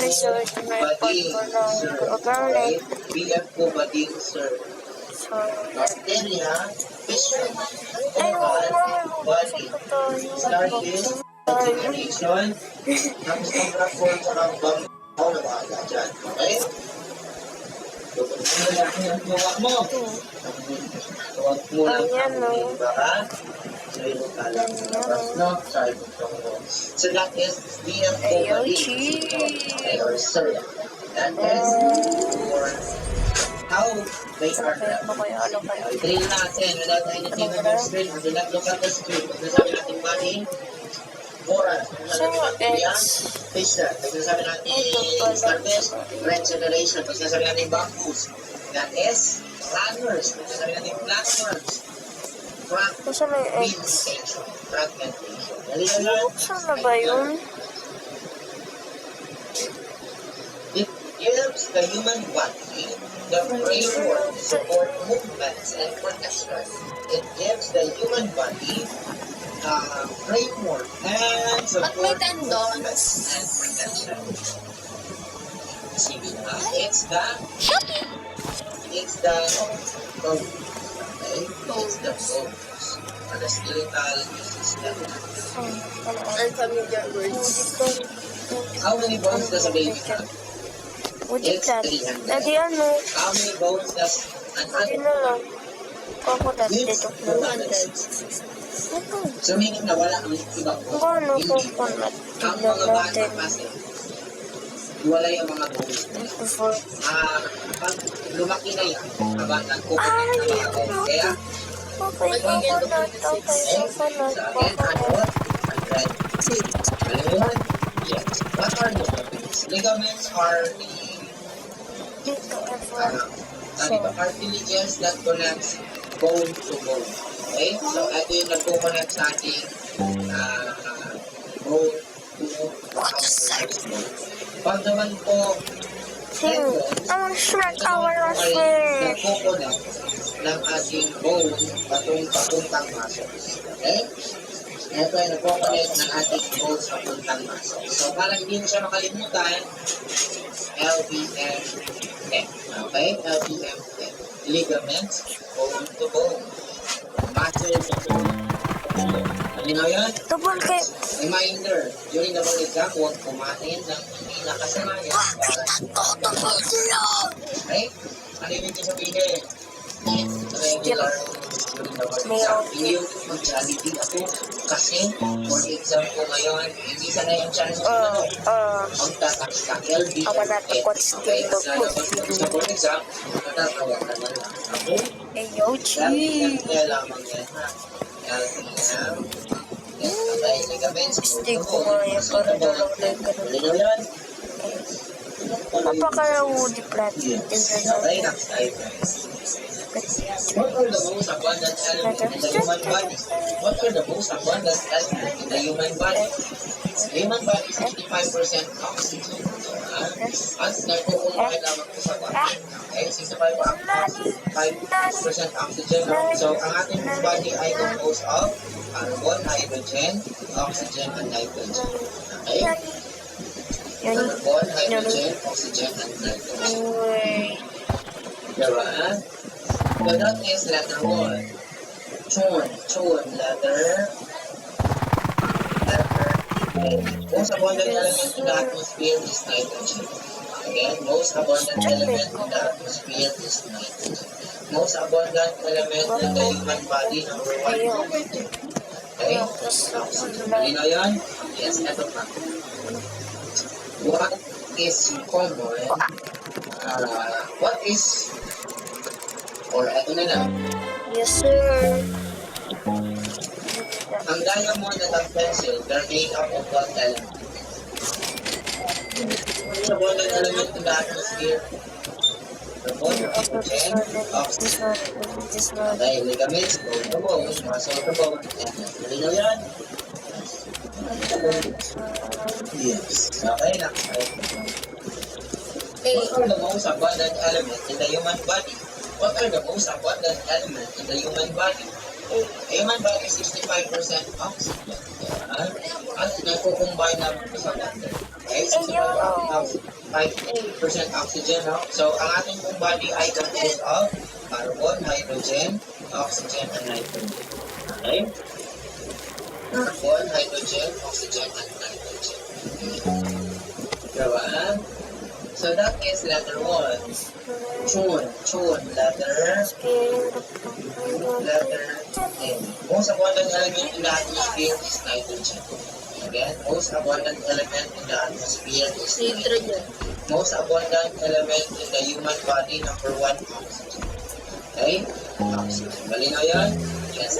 So, ito na yung part ko ng organic. BF ko bading, sir. So, Bacteria, fish, ay, body, starfish, oxygenation, tapos ang rapor sa kambang ako na bahala dyan. Okay? Tutunan mo lang yung buwak mo. Tuwag mo lang ang baka. So, yung kalang labas, no? Sorry, so that is BF ko bading. Okay, or sir. That is for how they are okay, done. ano kayo? Drill natin without anything on your screen. Do not look at the screen. Pag nasabi natin body, moral. So, it's... Fish that. Pag nasabi natin starfish, red generation. Pag nasabi natin bamboos, that is runners. Pag nasabi natin flatworms, Kasi may eggs. fragmentation. Dali na lang. Saan na ba yun? It gives the human body the framework to support movements and protection. It gives the human body framework and support movements and protection. Sige na. It's the bone. Okay? It's the bones. The skeletal system. Unfamiliar words. How many bones does a baby have? Would you It's that? 300. Adi ano? How many bones does an Adi adult? na lang. Coconut It's dito. 200. Ito. So, meaning na wala ang ibang Kung bone. ano Hindi. coconut? Ang Tignan mga bata natin. kasi, wala yung mga bones. Before. Pag lumaki na yan, kabangan ko na mga bones. Kaya, Okay, coconut. Okay, coconut. so again, Coconut. Ayun. Yes. What are the ligaments? Ligaments are the Dito. F1. cartilages that connects bone to bone. Okay? So, ito yung nagko-connect sa ating bone to bone. Pag naman po, Ang short hour of nagko-connect ng ating bone papuntang muscles. Okay? Ito ay nagko-connect ng ating bone papuntang muscles. So, para hindi mo siya makalimutan, LBM10. Okay? LBM10. Ligaments, bone to bone. Muscle to bone. Ano yan? double K. Reminder, during the board exam, huwag kumain ng hindi nakasanayan. Okay? Ano yung ibig sabihin? Regular during the board exam. Hindi yung mag-jollibee ako kasi board exam ko ngayon, hindi sana yung chance ko na magtatapos ka LB. Awa na to, coach. Okay? Kasi nalabas sa board exam, natatawa ka na lang. Okay? Ayo, LBM lamang yan ha. LBM. Patay ligaments. Stick ko nga yan para dalawang lang ganun. Lino yan. Napaka-woody plant. Okay, next item. What are the most abundant elements in the human body? What are the most abundant elements in the human body? The human body is 65% oxygen. At nagkukumpay lamang ko sa body. Okay, 65% oxygen. So, ang ating body ay composed of carbon, hydrogen, oxygen, and nitrogen. Okay? Carbon, hydrogen, oxygen, and nitrogen. Diba? So that is letter 1. Chon, letter A. Most abundant element in the atmosphere is nitrogen. Again, most abundant element in the atmosphere is nitrogen. Most abundant element in the human body, number 1. Okay? Malino yun? Yes, eto pa. What is common? What is or eto na lang. Yes, sir. Ang diamond at ang pencil, they're made up of what element? Sa abundant element in the atmosphere, carbon, oxygen, oxygen. Okay, ligaments, bone to bone, muscle to bone. Malinaw yan? Yes. Okay, next item. What are the most abundant elements in the human body? What are the most abundant elements in the human body? The human body is 65% oxygen. At nagkukumbine naman ito sa water. Okay? Okay, so sa part of 5% oxygen, no? So, ang ating pong body ay composed of carbon, hydrogen, oxygen, and nitrogen. Okay? Carbon, hydrogen, oxygen, and nitrogen. Diba? So, that is letter 1. Chun. Letter N. Most abundant element in the atmosphere is nitrogen. Again, most abundant element in the atmosphere is nitrogen. Most abundant element in the human body, number 1, oxygen. Okay? Oxygen. Malinaw yan? Yes.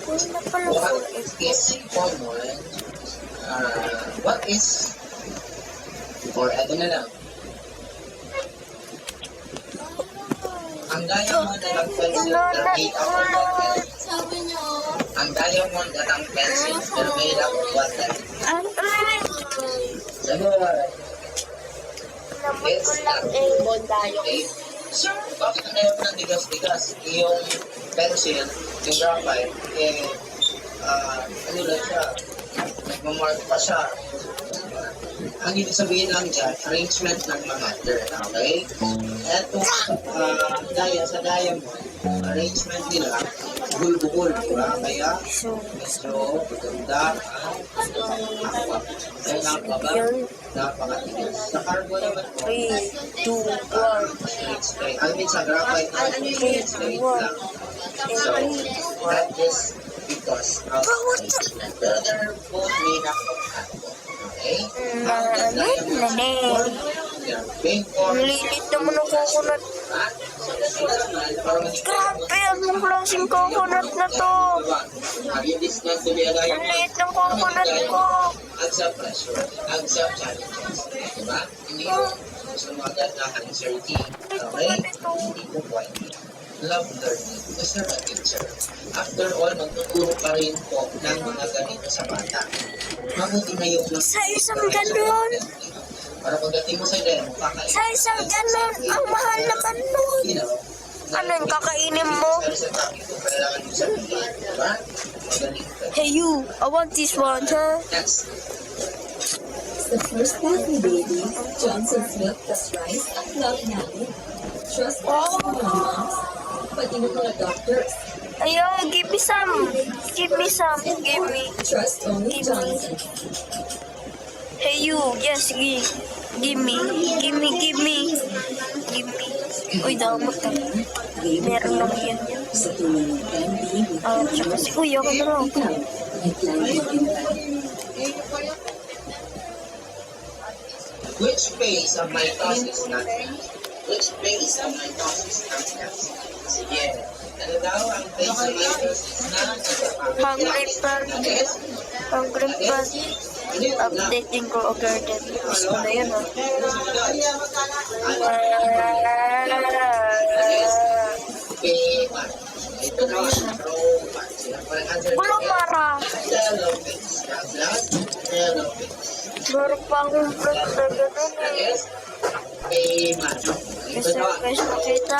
What is common? What is, or eto na lang, ang diamond at ang pencil are made up of water. Ang diamond at ang pencil are made up of water. Sagot. Naman ko lang bondayo. Okay. So, bakit ang diamond ng tigas-tigas? Yung pencil, yung graphite, ano lang siya, nagmamark pa siya. Ang ibig sabihin lang dyan, arrangement ng mga matter. Okay? Eto, sa diamond, arrangement nila, gulbukol, diba? Kaya, medyo maganda ang aqua. Kaya napakatigas. Sa carbon naman po, 3, 2, 1. I mean, sa graphite, straight lang. So, that is because of arrangement. The other both made up of carbon. Okay? Lilit naman ang coconut. Grabe, anong klaseng coconut na to? Ang liit ng coconut ko. Accept pressure, accept challenges. Diba? Hindi ko sumagat na uncertainty. Okay? Hindi ko pwede. Love learning. Gusto na teacher. After all, magtuturo pa rin po ng mga ganito sa bata. Mabuti na yung Sa isang ganon. para pagdating mo sa demo, kakainin. Sa isang ganon. Ang mahal na ganon. You know, Ano yung kakainin mo? sa topic ko, kailangan mo sabihin. Diba? Magaling ka. Hey you, I want this one, huh? Next. The first healthy baby, Johnson's milk plus rice at love namin. Trust us mga moms, pati ng mga doctors. Ayaw, give me some. Give me some. Give me. Trust only Johnson. Hey you, yes, give me. Give me, give me. Give me. Uy, damot na. Meron lang yan. Sa tuloy ng baby, Tsaka si kuya ko na lang. ikaw, naglalagay Which phase of mitosis not Which phase of mitosis not Sige. Ano daw ang phase of mitosis na Hungry pa. Hungry pa. Updating ko agad. Gusto ko na yun, ha? Ito na ang robot. Wala para. Telophase. Telophase. Meron pa akong vlog na gano'n, eh. Yes. Payman. Ito Gusto na. ko guys makita.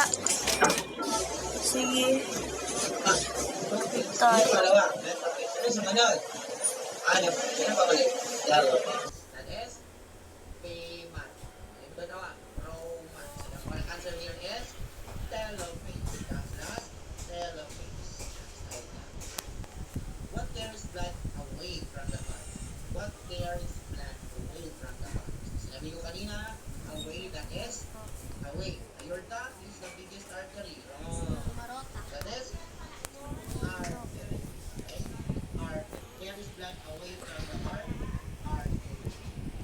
Sige. Tayo. Palawa. Ano sa manod? Ano? Sino pa balik? Telophase. That is payman. Ito na. Roman. So the correct answer here is telophase. That's not telophase. What tears blood away from the heart? What tears blood away from the heart? Sinabi ko kanina, away, that is away. Aorta is the biggest artery. Wrong. That is artery. Okay? Artery. Carries blood away from the heart. Artery.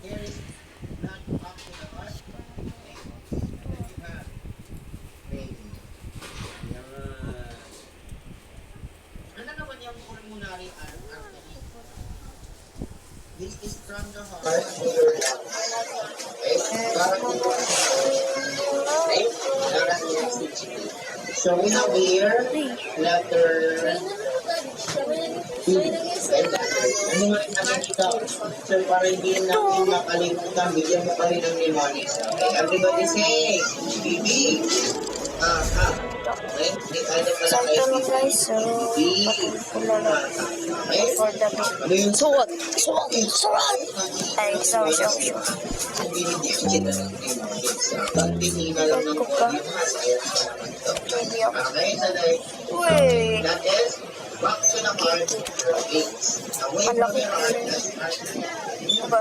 Carries blood up to the heart. Okay. Then you have vein. Yan. Ano naman yung pulmonary artery? This is from the heart. So we have here letter B. Ano nga naman ito? So para hindi natin makalimutan, bigyan mo pa rin ng mnemonics. Okay, everybody say, BB. ito. Okay? May item na So, lang ito kayo. lang guys. So, patuloy ko na lang. Okay? For the bit. Ano yung Suot! Suot! Suot! Ay, sorry. hindi kita ng pagtingin lang ng body mass ay Hindi ako. okay, sanay. Uy! That is, back to the heart, your gaze. Away from Malaki your heart, pala. that's heart. Diba?